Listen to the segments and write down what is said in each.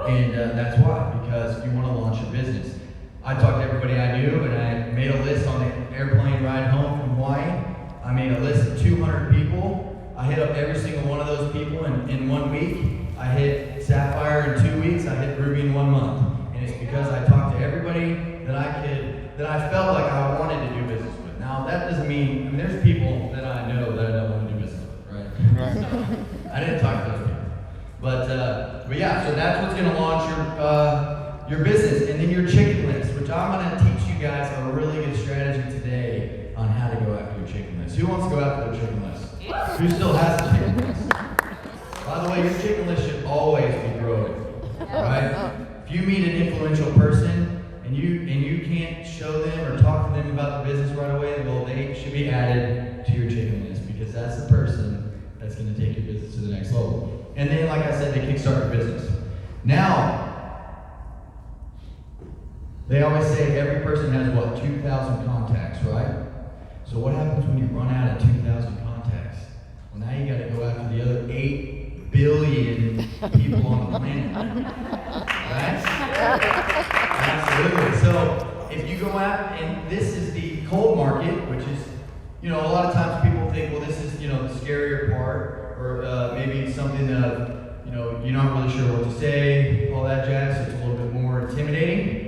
And that's why, because you want to launch a business. I talked to everybody I knew, and I made a list on the airplane ride home from Hawaii. I made a list of 200 people. I hit up every single one of those people in 1 week. I hit Sapphire in 2 weeks. I hit Ruby in 1 month. And it's because I talked to everybody that I felt like I wanted to do business with. Now, that doesn't mean, there's people that I know that I don't want to do business with, right? So, I didn't talk to those people. But yeah, so that's what's going to launch your business. And then your chicken list, which I'm going to teach you guys a really good strategy today on how to go after your chicken list. Who wants to go after their chicken list? Who still has a chicken list? By the way, your chicken list should always be growing, right? If you meet an influential person and you can't show them or talk to them about the business right away, well, they should be added to your chicken list because that's the person that's going to take your business to the next level. And then, like I said, they kickstart your business. Now, they always say every person has, 2,000 contacts, right? So what happens when you run out of 2,000 contacts? Well, now you got to go after the other 8 billion people on the planet, right? Absolutely. So if you go out, and this is the cold market, which is, a lot of times people think, well, this is, the scarier part, or maybe something that, you're not really sure what to say, all that jazz, so it's a little bit more intimidating.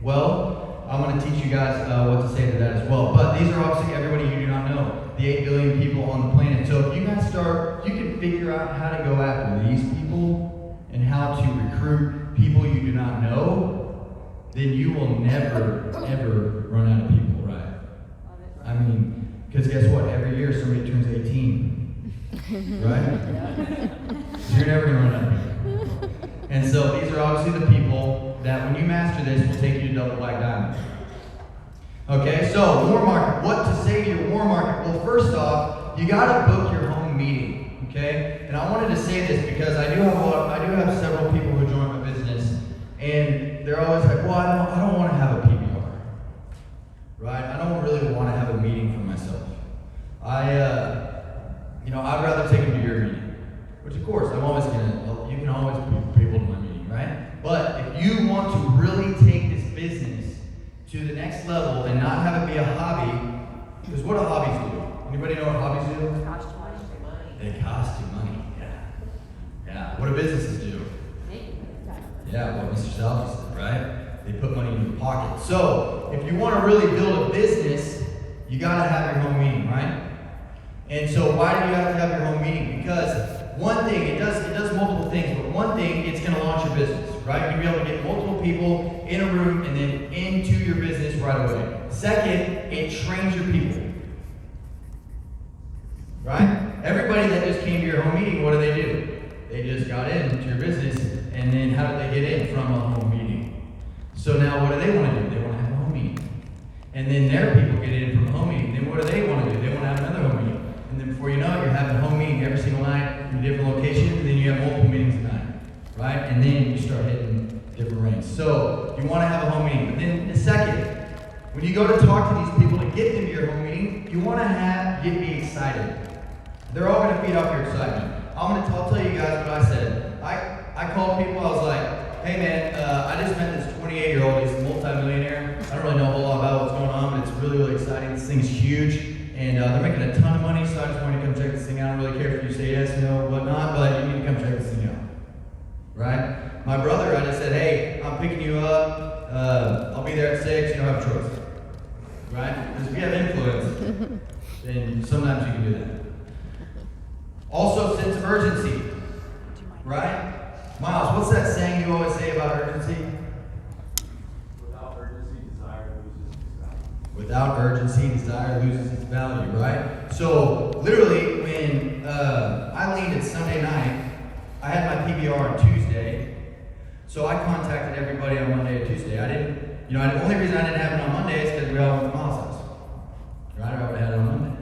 Well, I'm going to teach you guys what to say to that as well. But these are obviously everybody you do not know, the 8 billion people on the planet. So if you guys you can figure out how to go after these people and how to recruit people you do not know, then you will never, ever run out of people, right? I mean, because guess what? Every year somebody turns 18, right? So you're never going to run out of people. And so these are obviously the people that when you master this will take you to double black diamond. Okay, so warm market. What to say to your warm market? Well, first off, you got to book your home meeting. Okay, and I wanted to say this because I do have several people who join my business, and they're always like, well, I don't want to have a PBR, right? I don't really want to have a meeting for myself. I'd rather take them to your meeting, which of course you can always bring people to my meeting, right? But if you want to really take this business to the next level and not have it be a hobby, because what do hobbies do? Anybody know what hobbies do? Cost you money. They cost you money, yeah. Yeah, what do businesses do? Yeah, what Mr. Salvi said, right? They put money in your pocket. So, if you want to really build a business, you got to have your home meeting, right? And so, why do you have to have your home meeting? Because one thing, it does multiple things, but one thing, it's going to launch your business, right? You'll be able to get multiple people in a room and then into your business right away. Second, it trains your people, right? Everybody that just came to your home meeting, what do? They just got into your business, and then how did they get in? From a home meeting. So now what do they want to do? They want to have a home meeting. And then their people get in from a home meeting. Then what do they want to do? They want to have another home meeting. And then before you know it, you're having a home meeting every single night in a different location, and then you have multiple meetings a night, right? And then you start hitting different ranks. So you want to have a home meeting. But then the second, when you go to talk to these people to get them to your home meeting, you want to get me excited. They're all going to feed off your excitement. I'll tell you guys what I said. I called people, I was like, hey man, I just met this 28-year-old, he's a multi-millionaire. I don't really know a whole lot about what's going on, but it's really, really exciting. This thing's huge, and they're making a ton of money, so I just wanted to come check this thing out. I don't really care if you say yes, no, whatnot, but you need to come check this thing out. Right? My brother, I just said, hey, I'm picking you up, I'll be there at 6, you don't have a choice. Right? Because if you have influence, then sometimes you can do that. Also, sense of urgency. Right? Miles, what's that saying you always say about urgency? Without urgency, desire loses its value. Without urgency, desire loses its value, right? So, literally, when I landed Sunday night, I had my PBR on Tuesday, so I contacted everybody on Monday and Tuesday. The only reason I didn't have it on Monday is because we all went to Miles' house. Right? I would have had it on Monday.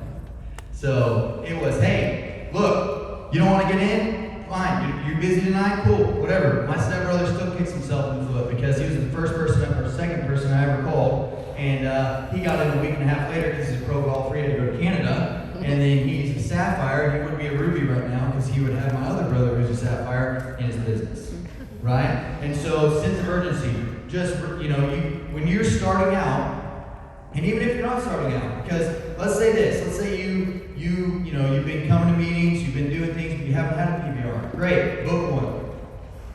So, it was, hey, look, you don't want to get in? Fine, you're busy tonight? Cool, whatever. My stepbrother still kicks himself in the foot because he was the first person or second person I ever called, and he got in a week and a half later because he's a pro golfer, he had to go to Canada, and then he's a Sapphire. He would be a Ruby right now because he would have my other brother who's a Sapphire in his business. right? And so sense of urgency, just, when you're starting out, and even if you're not starting out, because let's say you've been coming to meetings, you've been doing things, but you haven't had a PBR. Great, book one,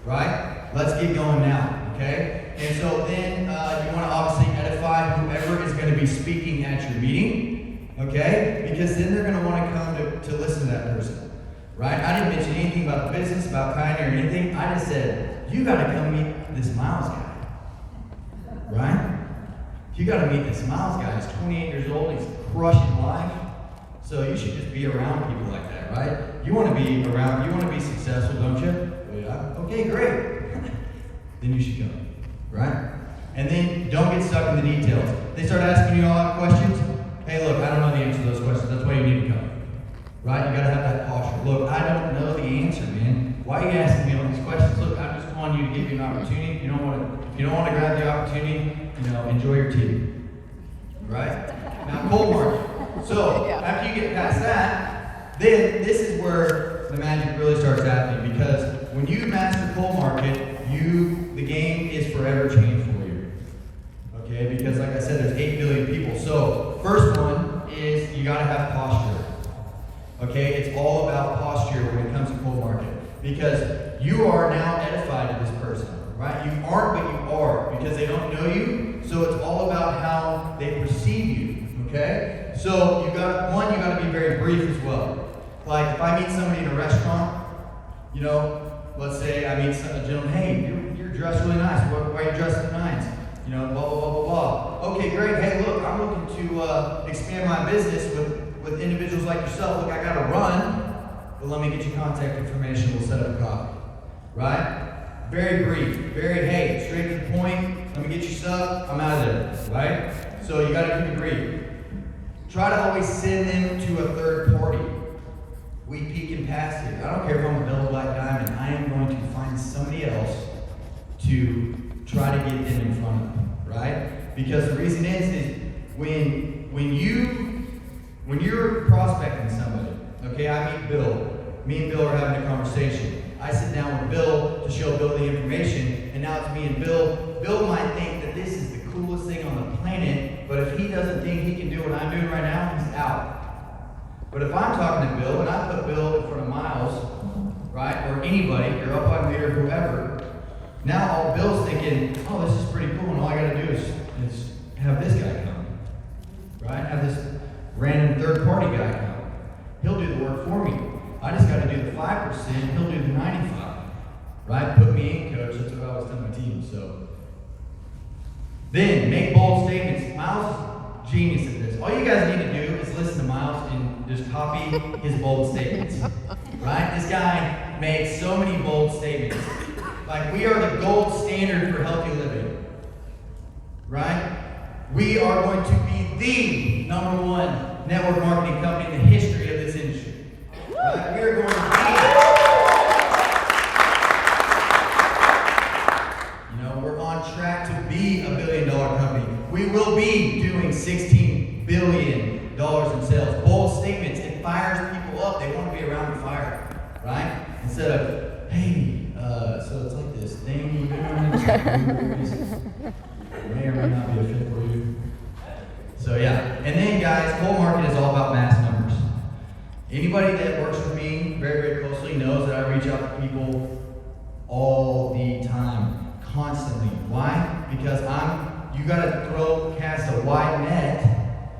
right? Let's get going now, okay? And so then you want to obviously edify whoever is going to be speaking at your meeting, okay? Because then they're going to want to come to listen to that person, right? I didn't mention anything about the business, about Pioneer or anything. I just said, you got to come meet this Miles guy, right? You got to meet this Miles guy. He's 28 years old. He's crushing life. So you should just be around people like that, right? You want to be around. You want to be successful, don't you? Well, yeah. Okay, great. Then you should go, right? And then don't get stuck in the details. They start asking you a lot of questions. Hey, look, I don't know the answer to those questions. That's why you need to come, right? You got to have that posture. Look, I don't know the answer, man. Why are you asking me all these questions? Look, I'm just calling you to give you an opportunity. If you don't want to grab the opportunity, enjoy your tea, right? Now, cold market. So after you get past that, then this is where the magic really starts happening, because when you master cold market, the game is forever changed for you. Okay, because like I said, there's 8 billion people. So first one is you got to have posture. Okay, it's all about posture when it comes to cold market, because you are now edified to this person, right? You aren't, but you are, because they don't know you. So it's all about how they perceive you. Okay, so you got to be very brief as well. Like if I meet somebody in a restaurant, let's say I meet a gentleman. Hey, you're dressed really nice. Why are you dressed nice? Blah blah blah blah blah. Okay, great. Hey, look, I'm looking to expand my business with individuals like yourself. Look, I got to run, but let me get your contact information. We'll set up a coffee. Right? Very brief. Very straight to the point. Let me get your stuff. I'm out of there. Right? So you got to keep it brief. Try to always send them to a third party. We peek and pass here. I don't care if I'm a Bella Black Diamond. I am going to find somebody else to try to get them in front of them, right? Because the reason is when you're prospecting somebody, okay, I meet Bill. Me and Bill are having a conversation. I sit down with Bill to show Bill the information, and now it's me and Bill. Bill might think that this is the coolest thing on the planet, but if he doesn't think he can do what I'm doing right now, he's out. But if I'm talking to Bill, and I put Bill in front of Miles, right, or anybody, your upline leader, whoever, now all Bill's thinking, oh, this is pretty cool, and all I got to do is have this guy come, right? Have this random third-party guy come. He'll do the work for me. I just got to do the 5%, he'll do the 95%, right? Put me in, coach. That's what I always tell my team. So then make bold statements. Miles, genius at this. All you guys need to do is listen to Miles and just copy his bold statements, right? This guy makes so many bold statements. Like, we are the gold standard for healthy living, right? We are going to be the #1 network marketing company in the history of this industry. Right? We are going to be, we're on track to be a $1 billion company. We will be doing $16 billion in sales. Bold statements, it fires people up. They want to be around the fire, right? Instead of, hey, so it's like this thing we're doing. May or may not be a fit for you. So yeah, and then guys, cold market is all about mass numbers. Anybody that works with me very, very closely knows that I reach out to people all the time, constantly. Why? Because you gotta cast a wide net,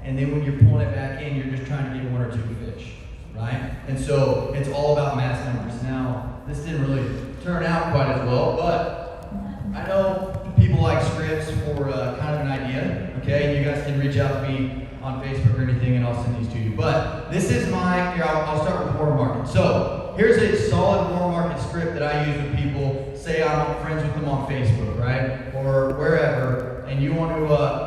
and then when you're pulling it back in, you're just trying to get 1 or 2 fish, right? And so it's all about mass numbers. Now, this didn't really turn out quite as well, but I know people like scripts for kind of an idea, okay? You guys can reach out to me on Facebook or anything, and I'll send these to you. But this is I'll start with warm market. So here's a solid warm market script that I use with people. Say I'm friends with them on Facebook, right? Or wherever, and you want to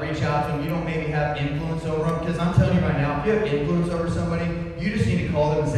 reach out to them. You don't maybe have influence over them, because I'm telling you right now, if you have influence over somebody, you just need to call them and say,